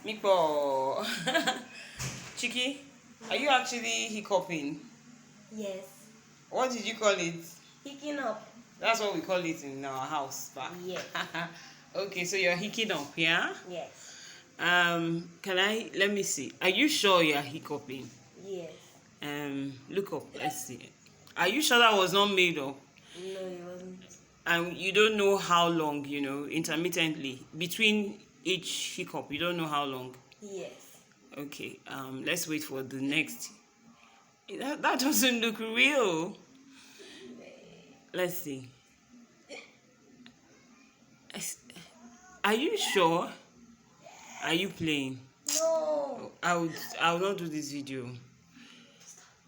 Mikpo. Chiki, are you actually hiccuping? Yes. What did you call it? Hicking up. That's what we call it in our house back. Yes. Okay, so you're hicking up, yeah? Yes. Let me see. Are you sure you're hiccuping? Yes. Look up, let's see. Are you sure that was not made up? No, it wasn't. And you don't know how long, intermittently between each hiccup, you don't know how long. Yes. Okay, let's wait for the next. That doesn't look real. Let's see. Are you sure? Are you playing? No. I will not do this video.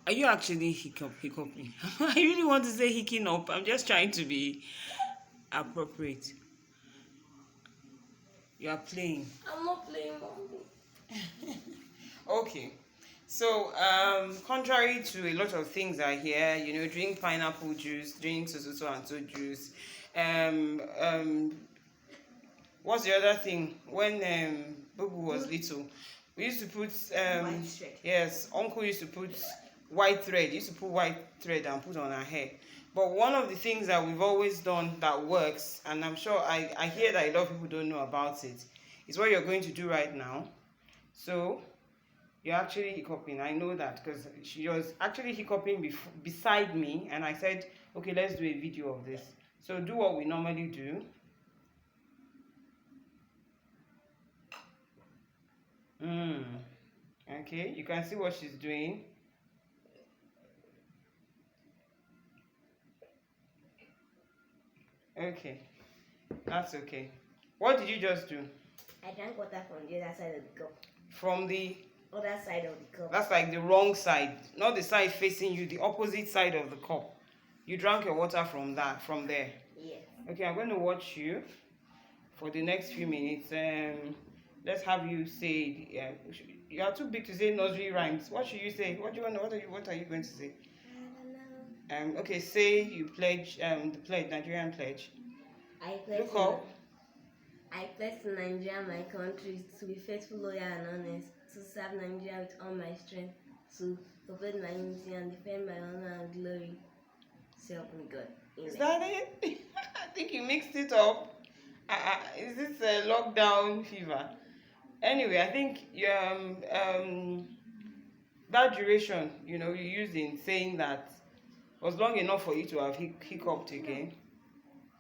Are you actually hiccuping? I really want to say hicking up. I'm just trying to be appropriate. You are playing. I'm not playing, Mommy. Okay. So, contrary to a lot of things I hear, drink pineapple juice, drink so and so juice. What's the other thing? When Bubu was little, we used to put White thread. Yes, Uncle used to put white thread. He used to put white thread and put on our hair. But one of the things that we've always done that works, and I'm sure I hear that a lot of people don't know about it, is what you're going to do right now. So you're actually hiccuping. I know that because she was actually hiccuping beside me, and I said, okay, let's do a video of this. So do what we normally do. Okay, you can see what she's doing. Okay, that's okay. What did you just do? I drank water from the other side of the cup. From the other side of the cup. That's like the wrong side, not the side facing you, the opposite side of the cup. You drank your water from there. Yes. Okay, I'm going to watch you for the next few minutes. Let's have you say. You are too big to say nursery rhymes. What should you say? What are you going to say? I don't know. Okay, say you pledge the pledge, Nigerian pledge. I pledge. Look up. I pledge to Nigeria, my country, to be faithful, loyal, and honest, to serve Nigeria with all my strength, to uphold my unity and defend my honor and glory. So help me God. Amen. Is that it? I think you mixed it up. Is this a lockdown fever? Anyway, I think that duration, you used in saying that was long enough for you to have hiccuped again.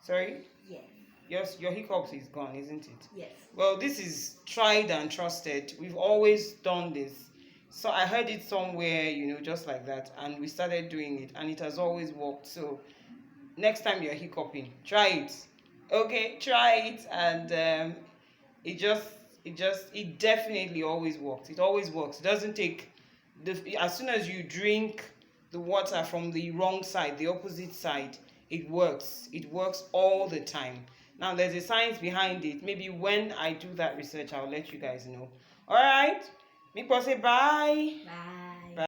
Sorry? Yes. Yes, your hiccups is gone, isn't it? Yes. Well, this is tried and trusted. We've always done this. So I heard it somewhere, just like that, and we started doing it, and it has always worked. So next time you're hiccuping, try it. Okay, try it, and it definitely always works. It always works. It doesn't take as soon as you drink the water from the wrong side, the opposite side, it works. It works all the time. Now there's a science behind it. Maybe when I do that research, I'll let you guys know. All right, Mikpo, say bye. Bye.